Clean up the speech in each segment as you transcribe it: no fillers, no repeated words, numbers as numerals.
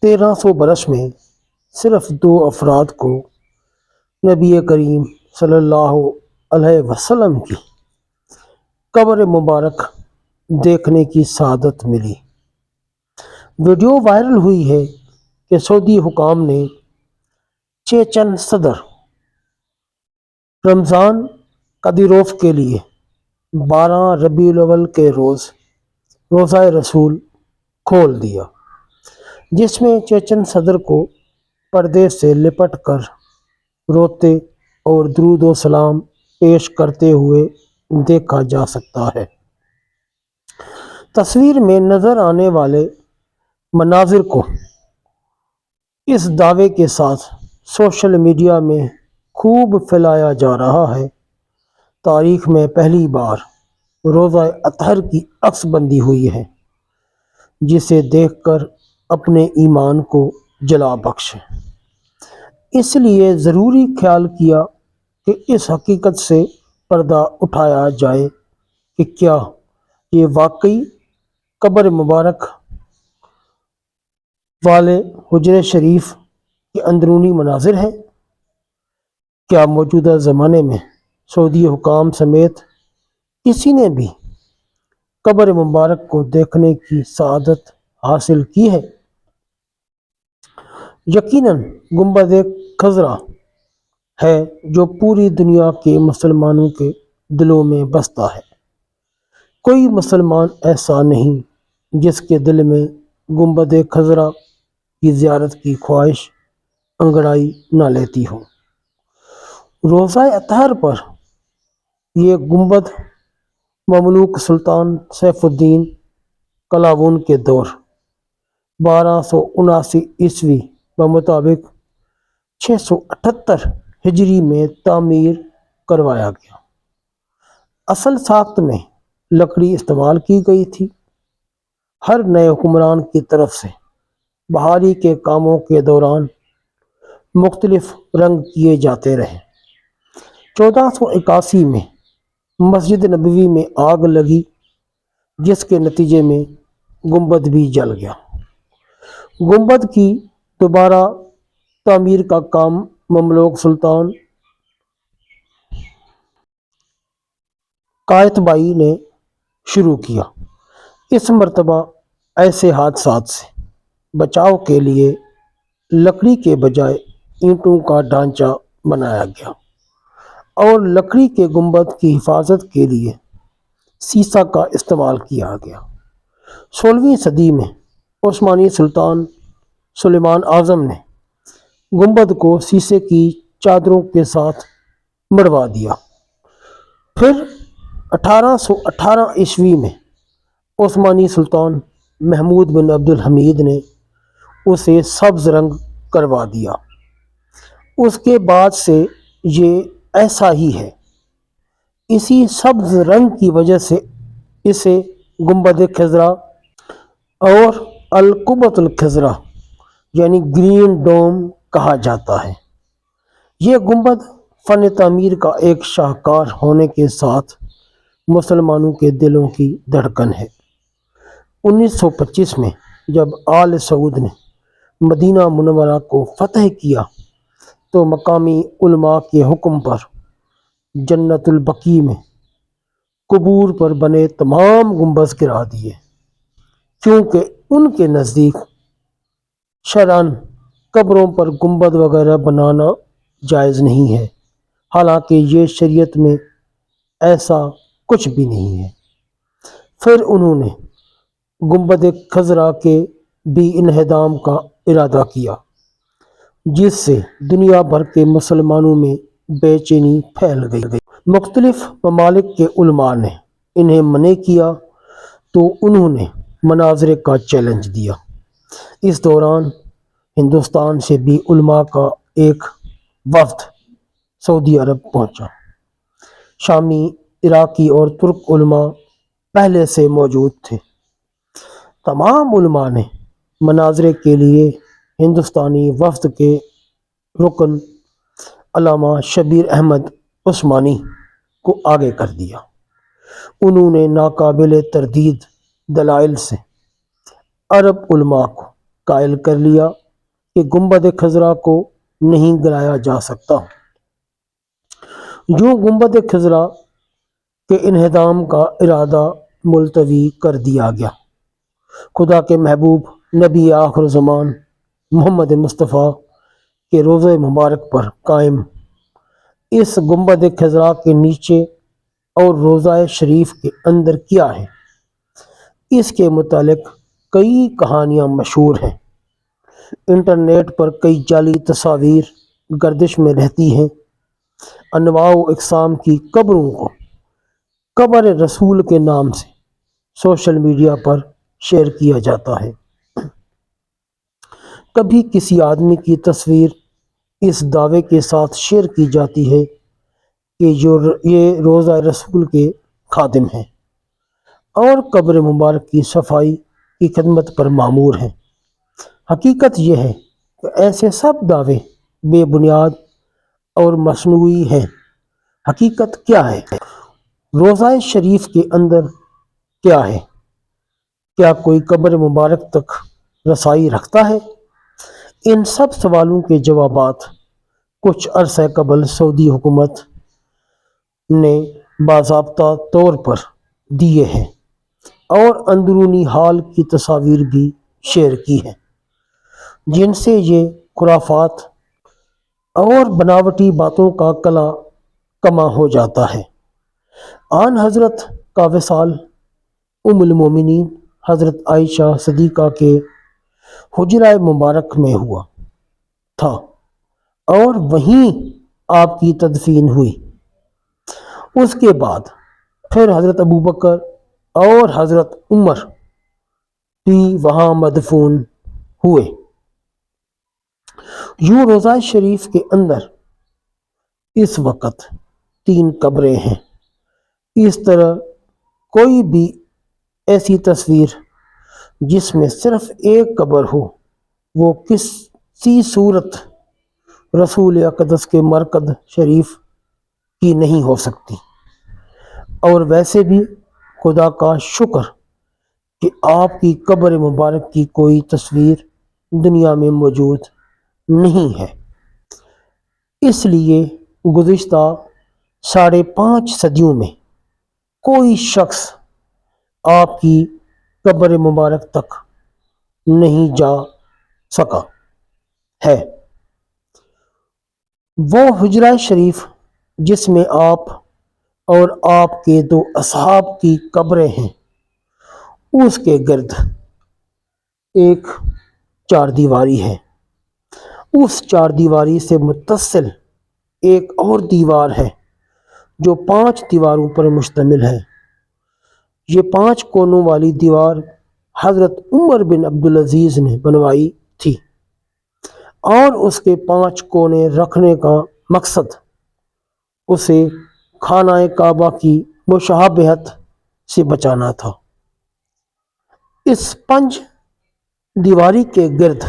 1300 برس میں صرف 2 افراد کو نبی کریم صلی اللہ علیہ وسلم کی قبر مبارک دیکھنے کی سعادت ملی۔ ویڈیو وائرل ہوئی ہے کہ سعودی حکام نے چیچن صدر رمضان قدیروف کے لیے 12 ربیع الاول کے روز روضہ رسول کھول دیا، جس میں چیچن صدر کو پردے سے لپٹ کر روتے اور درود و سلام پیش کرتے ہوئے دیکھا جا سکتا ہے۔ تصویر میں نظر آنے والے مناظر کو اس دعوے کے ساتھ سوشل میڈیا میں خوب پھیلایا جا رہا ہے۔ تاریخ میں پہلی بار روزہ اطہر کی عکس بندی ہوئی ہے، جسے دیکھ کر اپنے ایمان کو جلا بخشیں۔ اس لیے ضروری خیال کیا کہ اس حقیقت سے پردہ اٹھایا جائے کہ کیا یہ واقعی قبر مبارک والے حجرے شریف کے اندرونی مناظر ہیں۔ کیا موجودہ زمانے میں سعودی حکام سمیت کسی نے بھی قبر مبارک کو دیکھنے کی سعادت حاصل کی ہے؟ یقیناً گنبد خضرا ہے جو پوری دنیا کے مسلمانوں کے دلوں میں بستا ہے۔ کوئی مسلمان ایسا نہیں جس کے دل میں گنبد خضرا کی زیارت کی خواہش انگڑائی نہ لیتی ہو۔ روزہ اطہر پر یہ گنبد مملوک سلطان سیف الدین قلاوون کے دور 1279 عیسوی بمطابق 678 ہجری میں تعمیر کروایا گیا۔ اصل ساخت میں لکڑی استعمال کی گئی تھی۔ ہر نئے حکمران کی طرف سے بحالی کے کاموں کے دوران مختلف رنگ کیے جاتے رہے۔ 1481 میں مسجد نبوی میں آگ لگی، جس کے نتیجے میں گنبد بھی جل گیا۔ گنبد کی دوبارہ تعمیر کا کام مملوک سلطان قائتبائی نے شروع کیا۔ اس مرتبہ ایسے حادثات سے بچاؤ کے لیے لکڑی کے بجائے اینٹوں کا ڈھانچہ بنایا گیا اور لکڑی کے گنبد کی حفاظت کے لیے سیسہ کا استعمال کیا گیا۔ 16ویں صدی میں عثمانی سلطان سلیمان اعظم نے گنبد کو سیسے کی چادروں کے ساتھ مڑوا دیا۔ پھر 1818 عیسوی میں عثمانی سلطان محمود بن عبد الحمید نے اسے سبز رنگ کروا دیا۔ اس کے بعد سے یہ ایسا ہی ہے۔ اسی سبز رنگ کی وجہ سے اسے گنبد خضرا اور القبۃ الخضرا یعنی گرین ڈوم کہا جاتا ہے۔ یہ گنبد فن تعمیر کا ایک شاہکار ہونے کے ساتھ مسلمانوں کے دلوں کی دھڑکن ہے۔ 1925 میں جب آل سعود نے مدینہ منورہ کو فتح کیا تو مقامی علماء کے حکم پر جنت البقیع میں قبور پر بنے تمام گنبد گرا دیے، کیونکہ ان کے نزدیک شرعاً قبروں پر گنبد وغیرہ بنانا جائز نہیں ہے، حالانکہ یہ شریعت میں ایسا کچھ بھی نہیں ہے۔ پھر انہوں نے گنبد خضرا کے بھی انہدام کا ارادہ کیا، جس سے دنیا بھر کے مسلمانوں میں بے چینی پھیل گئی۔ مختلف ممالک کے علماء نے انہیں منع کیا تو انہوں نے مناظرے کا چیلنج دیا۔ اس دوران ہندوستان سے بھی علماء کا ایک وفد سعودی عرب پہنچا۔ شامی، عراقی اور ترک علماء پہلے سے موجود تھے۔ تمام علماء نے مناظرے کے لیے ہندوستانی وفد کے رکن علامہ شبیر احمد عثمانی کو آگے کر دیا۔ انہوں نے ناقابل تردید دلائل سے عرب علماء کو قائل کر لیا کہ گنبد خضرا کو نہیں گرایا جا سکتا۔ یوں گنبد خضرا کے انہدام کا ارادہ ملتوی کر دیا گیا۔ خدا کے محبوب نبی آخر زمان محمد مصطفیٰ کے روضہ مبارک پر قائم اس گنبد خضرا کے نیچے اور روضہ شریف کے اندر کیا ہے، اس کے متعلق کئی کہانیاں مشہور ہیں۔ انٹرنیٹ پر کئی جعلی تصاویر گردش میں رہتی ہیں۔ انواع و اقسام کی قبروں کو قبر رسول کے نام سے سوشل میڈیا پر شیئر کیا جاتا ہے۔ کبھی کسی آدمی کی تصویر اس دعوے کے ساتھ شیئر کی جاتی ہے کہ یہ روضہ رسول کے خادم ہیں اور قبر مبارک کی صفائی کی خدمت پر مامور ہیں۔ حقیقت یہ ہے کہ ایسے سب دعوے بے بنیاد اور مصنوعی ہیں۔ حقیقت کیا ہے؟ روضہ شریف کے اندر کیا ہے؟ کیا کوئی قبر مبارک تک رسائی رکھتا ہے؟ ان سب سوالوں کے جوابات کچھ عرصہ قبل سعودی حکومت نے باضابطہ طور پر دیے ہیں اور اندرونی حال کی تصاویر بھی شیئر کی ہیں، جن سے یہ خرافات اور بناوٹی باتوں کا کلا کما ہو جاتا ہے۔ آن حضرت کا وصال ام المومنین حضرت عائشہ صدیقہ کے حجرہ مبارک میں ہوا تھا اور وہیں آپ کی تدفین ہوئی۔ اس کے بعد پھر حضرت ابوبکر اور حضرت عمر بھی وہاں مدفون ہوئے۔ یوں روضہ شریف کے اندر اس وقت 3 قبریں ہیں۔ اس طرح کوئی بھی ایسی تصویر جس میں صرف ایک قبر ہو وہ کسی صورت رسول اقدس کے مرکز شریف کی نہیں ہو سکتی۔ اور ویسے بھی خدا کا شکر کہ آپ کی قبر مبارک کی کوئی تصویر دنیا میں موجود نہیں ہے۔ اس لیے گزشتہ 5.5 صدیوں میں کوئی شخص آپ کی قبر مبارک تک نہیں جا سکا ہے۔ وہ حجرہ شریف جس میں آپ اور آپ کے 2 اصحاب کی قبریں ہیں، اس کے گرد ایک 4 دیواری ہے۔ اس 4 دیواری سے متصل ایک اور دیوار ہے جو 5 دیواروں پر مشتمل ہے۔ یہ 5 کونوں والی دیوار حضرت عمر بن عبدالعزیز نے بنوائی تھی اور اس کے 5 کونے رکھنے کا مقصد اسے خانہ کعبہ کی مشابہت سے بچانا تھا۔ اس 5 دیواری کے گرد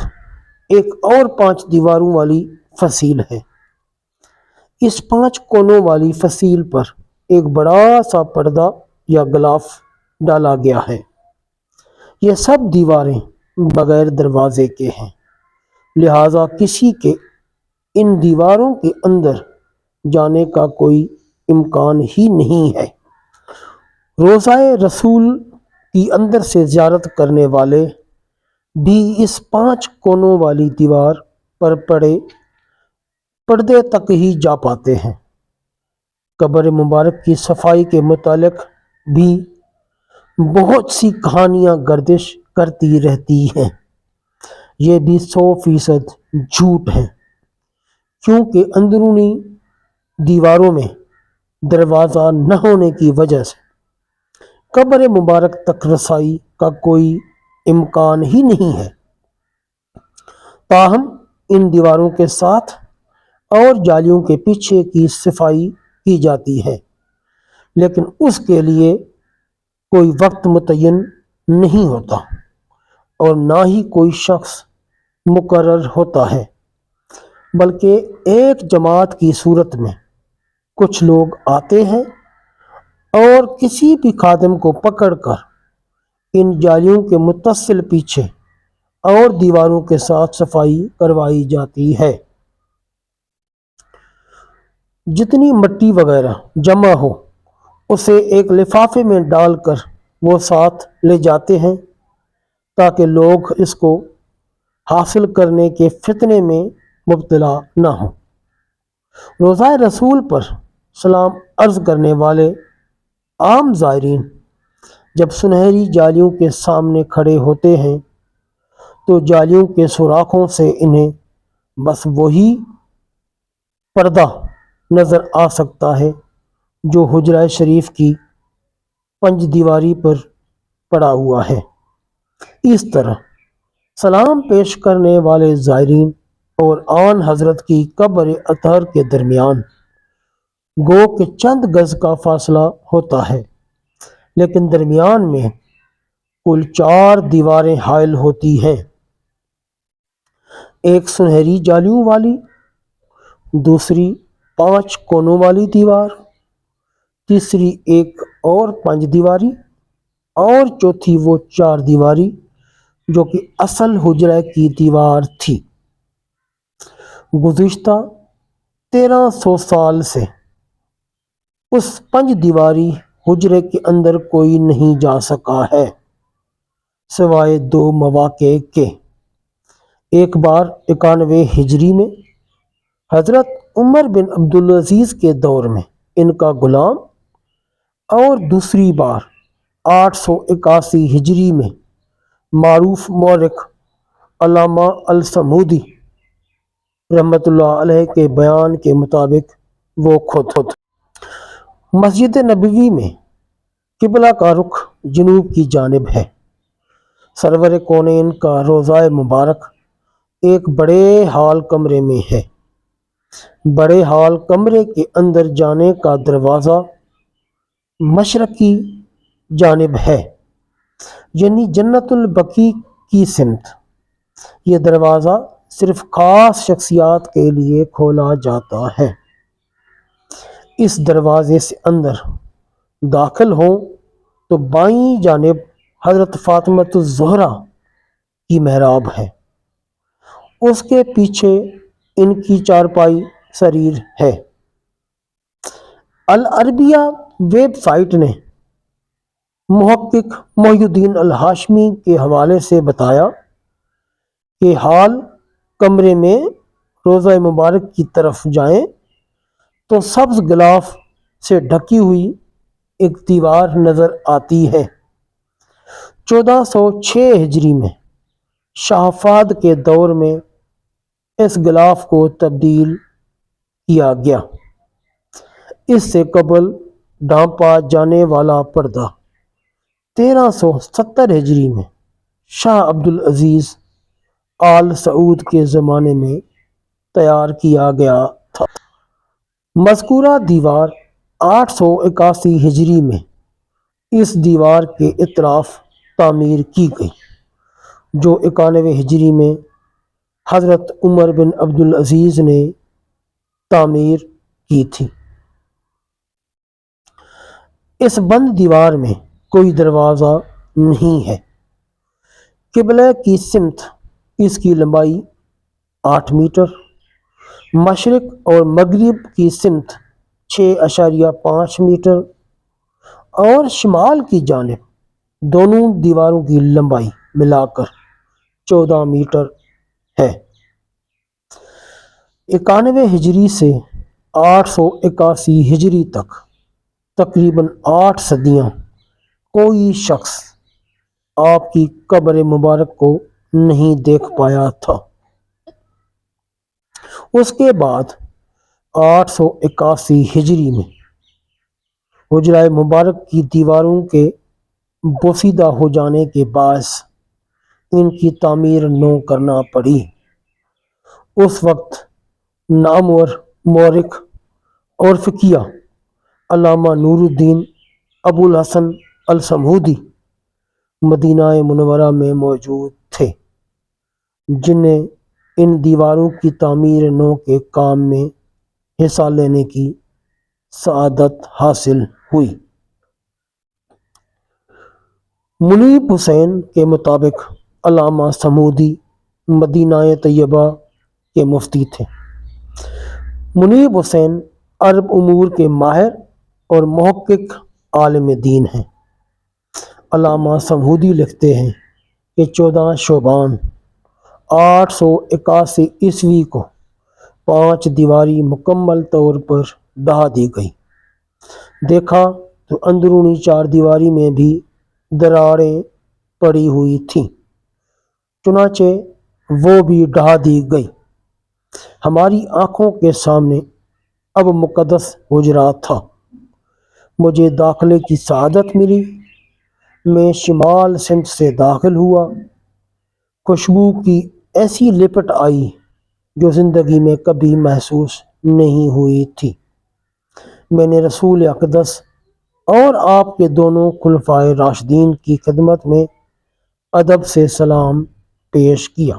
ایک اور 5 دیواروں والی فصیل ہے۔ اس 5 کونوں والی فصیل پر ایک بڑا سا پردہ یا غلاف ڈالا گیا ہے۔ یہ سب دیواریں بغیر دروازے کے ہیں، لہذا کسی کے ان دیواروں کے اندر جانے کا کوئی امکان ہی نہیں ہے۔ روضہ رسول کی اندر سے زیارت کرنے والے بھی اس 5 کونوں والی دیوار پر پردے تک ہی جا پاتے ہیں۔ قبر مبارک کی صفائی کے متعلق بھی بہت سی کہانیاں گردش کرتی رہتی ہیں۔ یہ بھی 100% جھوٹ ہیں، کیونکہ اندرونی دیواروں میں دروازہ نہ ہونے کی وجہ سے قبر مبارک تک رسائی کا کوئی امکان ہی نہیں ہے۔ تاہم ان دیواروں کے ساتھ اور جالیوں کے پیچھے کی صفائی کی جاتی ہے، لیکن اس کے لیے کوئی وقت متعین نہیں ہوتا اور نہ ہی کوئی شخص مقرر ہوتا ہے، بلکہ ایک جماعت کی صورت میں کچھ لوگ آتے ہیں اور کسی بھی خادم کو پکڑ کر ان جالیوں کے متصل پیچھے اور دیواروں کے ساتھ صفائی کروائی جاتی ہے۔ جتنی مٹی وغیرہ جمع ہو اسے ایک لفافے میں ڈال کر وہ ساتھ لے جاتے ہیں تاکہ لوگ اس کو حاصل کرنے کے فتنے میں مبتلا نہ ہوں۔ روضہ رسول پر سلام عرض کرنے والے عام زائرین جب سنہری جالیوں کے سامنے کھڑے ہوتے ہیں تو جالیوں کے سوراخوں سے انہیں بس وہی پردہ نظر آ سکتا ہے جو حجرہ شریف کی پنج دیواری پر پڑا ہوا ہے۔ اس طرح سلام پیش کرنے والے زائرین اور آن حضرت کی قبر اطہر کے درمیان گو کہ چند گز کا فاصلہ ہوتا ہے، لیکن درمیان میں کل 4 دیواریں حائل ہوتی ہیں، ایک سنہری جالیوں والی، دوسری 5 کونوں والی دیوار، تیسری ایک اور 5 دیواری، اور چوتھی وہ 4 دیواری جو کہ اصل حجرہ کی دیوار تھی۔ گزشتہ 1300 سال سے اس 5 دیواری حجرے کے اندر کوئی نہیں جا سکا ہے سوائے 2 مواقع کے۔ ایک بار 91 ہجری میں حضرت عمر بن عبدالعزیز کے دور میں ان کا غلام، اور دوسری بار 881 ہجری میں معروف مورخ علامہ الصمودی رحمۃ اللہ علیہ کے بیان کے مطابق وہ خود مسجد نبوی میں قبلہ کا رخ جنوب کی جانب ہے۔ سرور کونین کا روضہ مبارک ایک بڑے ہال کمرے میں ہے۔ بڑے ہال کمرے کے اندر جانے کا دروازہ مشرقی جانب ہے، یعنی جنت البقیع کی سمت۔ یہ دروازہ صرف خاص شخصیات کے لیے کھولا جاتا ہے۔ اس دروازے سے اندر داخل ہوں تو بائیں جانب حضرت فاطمۃ الزہرا کی محراب ہے، اس کے پیچھے ان کی چارپائی سریر ہے۔ العربیہ ویب سائٹ نے محقق محی الدین الہاشمی کے حوالے سے بتایا کہ ہال کمرے میں روضہ مبارک کی طرف جائیں تو سبز غلاف سے ڈھکی ہوئی ایک دیوار نظر آتی ہے۔ 1406 ہجری میں شاہ فہد کے دور میں اس غلاف کو تبدیل کیا گیا۔ اس سے قبل ڈھانپا جانے والا پردہ 1370 ہجری میں شاہ عبدالعزیز آل سعود کے زمانے میں تیار کیا گیا تھا۔ مذکورہ دیوار 881 ہجری میں اس دیوار کے اطراف تعمیر کی گئی جو 91 ہجری میں حضرت عمر بن عبدالعزیز نے تعمیر کی تھی۔ اس بند دیوار میں کوئی دروازہ نہیں ہے۔ قبلہ کی سمت اس کی لمبائی 8 میٹر، مشرق اور مغرب کی سمت 6.5 میٹر، اور شمال کی جانب دونوں دیواروں کی لمبائی ملا کر 14 میٹر ہے۔ 91 ہجری سے 881 ہجری تک تقریباً 8 صدیاں کوئی شخص آپ کی قبر مبارک کو نہیں دیکھ پایا تھا۔ اس کے بعد 881 ہجری میں حجرہ مبارک کی دیواروں کے بوسیدہ ہو جانے کے باعث ان کی تعمیر نو کرنا پڑی۔ اس وقت نامور مورخ اور فقیہ علامہ نور الدین ابو الحسن الصمودی مدینہ منورہ میں موجود تھے، جنہیں ان دیواروں کی تعمیر نو کے کام میں حصہ لینے کی سعادت حاصل ہوئی۔ منیب حسین کے مطابق علامہ سمودی مدینہ طیبہ کے مفتی تھے۔ منیب حسین عرب امور کے ماہر اور محقق عالم دین ہیں۔ علامہ سمودی لکھتے ہیں کہ 14 شعبان 881 کو 5 دیواری مکمل طور پر ڈھا دی گئی۔ دیکھا تو اندرونی 4 دیواری میں بھی دراڑیں پڑی ہوئی تھیں، چنانچہ وہ بھی ڈھا دی گئی۔ ہماری آنکھوں کے سامنے اب مقدس حجرہ تھا۔ مجھے داخلے کی سعادت ملی۔ میں شمال سمت سے داخل ہوا۔ خوشبو کی ایسی لپٹ آئی جو زندگی میں کبھی محسوس نہیں ہوئی تھی۔ میں نے رسول اقدس اور آپ کے دونوں خلفائے راشدین کی خدمت میں ادب سے سلام پیش کیا۔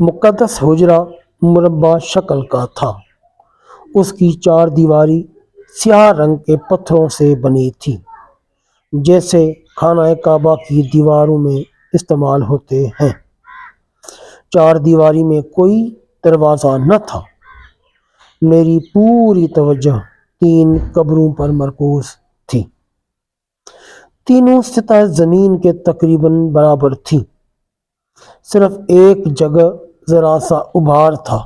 مقدس حجرہ مربع شکل کا تھا۔ اس کی 4 دیواری سیاہ رنگ کے پتھروں سے بنی تھی، جیسے خانہ کعبہ کی دیواروں میں استعمال ہوتے ہیں۔ 4 دیواری میں کوئی دروازہ نہ تھا۔ میری پوری توجہ 3 قبروں پر مرکوز تھی۔ تینوں سطح زمین کے تقریباً برابر تھیں۔ صرف ایک جگہ ذرا سا ابھار تھا،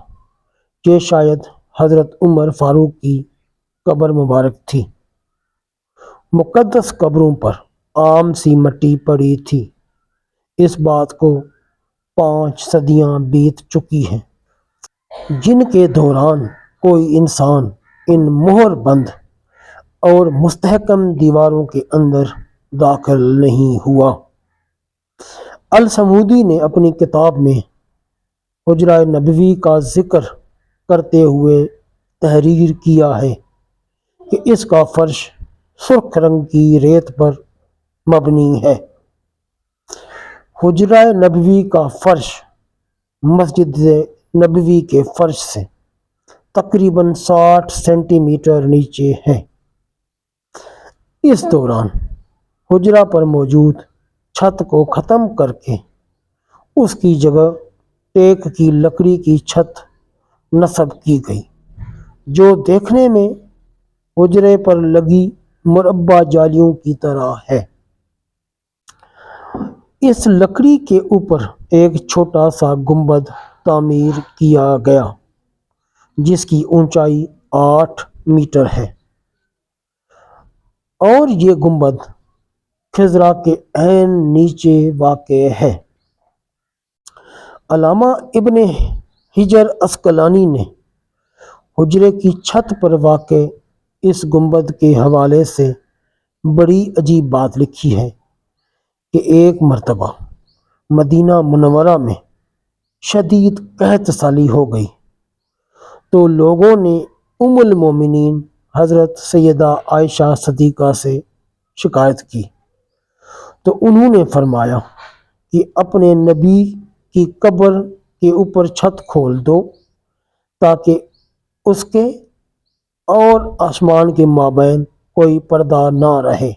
یہ شاید حضرت عمر فاروق کی قبر مبارک تھی۔ مقدس قبروں پر عام سی مٹی پڑی تھی۔ اس بات کو 5 صدیاں بیت چکی ہیں، جن کے دوران کوئی انسان ان مہر بند اور مستحکم دیواروں کے اندر داخل نہیں ہوا۔ السمودی نے اپنی کتاب میں حجرہ نبوی کا ذکر کرتے ہوئے تحریر کیا ہے کہ اس کا فرش سرخ رنگ کی ریت پر مبنی ہے۔ حجرہ نبوی کا فرش مسجد نبوی کے فرش سے تقریباً 60 سینٹی میٹر نیچے ہے۔ اس دوران حجرہ پر موجود چھت کو ختم کر کے اس کی جگہ ٹیک کی لکڑی کی چھت نصب کی گئی، جو دیکھنے میں حجرے پر لگی مربع جالیوں کی طرح ہے۔ اس لکڑی کے اوپر ایک چھوٹا سا گنبد تعمیر کیا گیا، جس کی اونچائی 8 میٹر ہے، اور یہ گنبد خضرا کے عین نیچے واقع ہے۔ علامہ ابن حجر عسقلانی نے حجرے کی چھت پر واقع اس گنبد کے حوالے سے بڑی عجیب بات لکھی ہے کہ ایک مرتبہ مدینہ منورہ میں شدید قحط سالی ہو گئی تو لوگوں نے ام المومنین حضرت سیدہ عائشہ صدیقہ سے شکایت کی، تو انہوں نے فرمایا کہ اپنے نبی کی قبر کے اوپر چھت کھول دو تاکہ اس کے اور آسمان کے مابین کوئی پردہ نہ رہے۔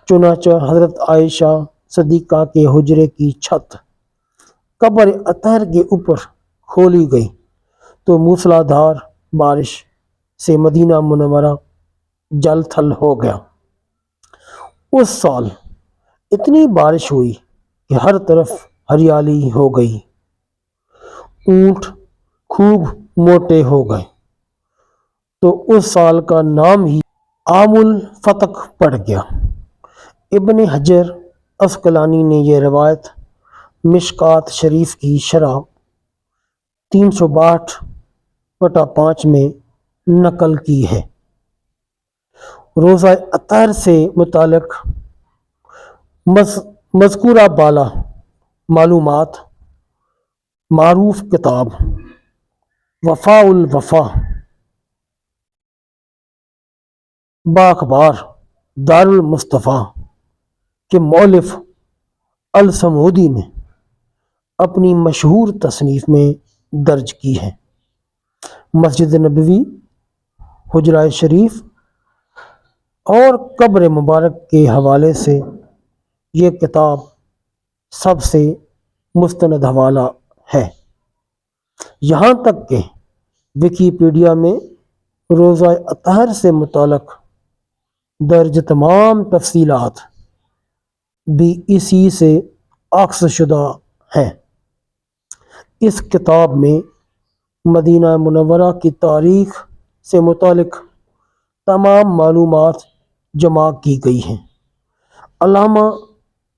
چنانچہ حضرت عائشہ صدیقہ کے حجرے کی چھت قبر اطہر کے اوپر کھولی گئی تو موسلا دھار بارش سے مدینہ منورہ جل تھل ہو گیا۔ اس سال اتنی بارش ہوئی کہ ہر طرف ہریالی ہو گئی، اونٹ خوب موٹے ہو گئے، تو اس سال کا نام ہی عام الفتق پڑ گیا۔ ابن حجر عسقلانی نے یہ روایت مشکات شریف کی شرح 362/5 میں نقل کی ہے۔ روزہ اطہر سے متعلق مذکورہ بالا معلومات معروف کتاب وفاء الوفا باخبار دار المصطفیٰ کے مؤلف السمودی نے اپنی مشہور تصنیف میں درج کی ہے۔ مسجد نبوی، حجرہ شریف اور قبر مبارک کے حوالے سے یہ کتاب سب سے مستند حوالہ ہے، یہاں تک کہ ویکیپیڈیا میں روزہ اطہر سے متعلق درج تمام تفصیلات بھی اسی سے عکس شدہ ہیں۔ اس کتاب میں مدینہ منورہ کی تاریخ سے متعلق تمام معلومات جمع کی گئی ہیں۔ علامہ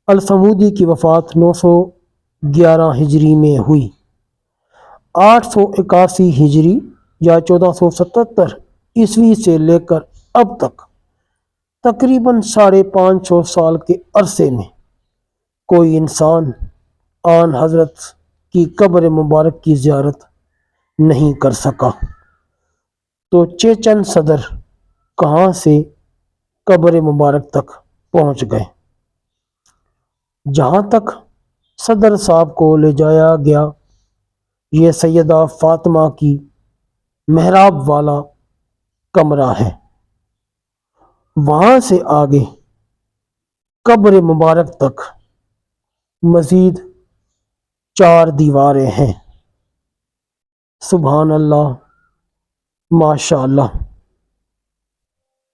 الصمودی کی وفات 911 ہجری میں ہوئی۔ 881 ہجری یا 1477 عیسوی سے لے کر اب تک تقریباً 550 سال کے عرصے میں کوئی انسان آن حضرت کی قبر مبارک کی زیارت نہیں کر سکا، تو چیچن صدر کہاں سے قبر مبارک تک پہنچ گئے؟ جہاں تک صدر صاحب کو لے جایا گیا، یہ سیدہ فاطمہ کی محراب والا کمرہ ہے۔ وہاں سے آگے قبر مبارک تک مزید 4 دیواریں ہیں۔ سبحان اللہ، ماشاء اللہ۔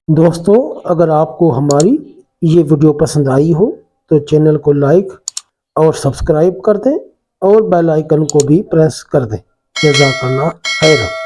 دوستو، اگر آپ کو ہماری یہ ویڈیو پسند آئی ہو تو چینل کو لائک اور سبسکرائب کر دیں اور بیل آئیکن کو بھی پریس کر دیں۔ جزاک اللہ خیر۔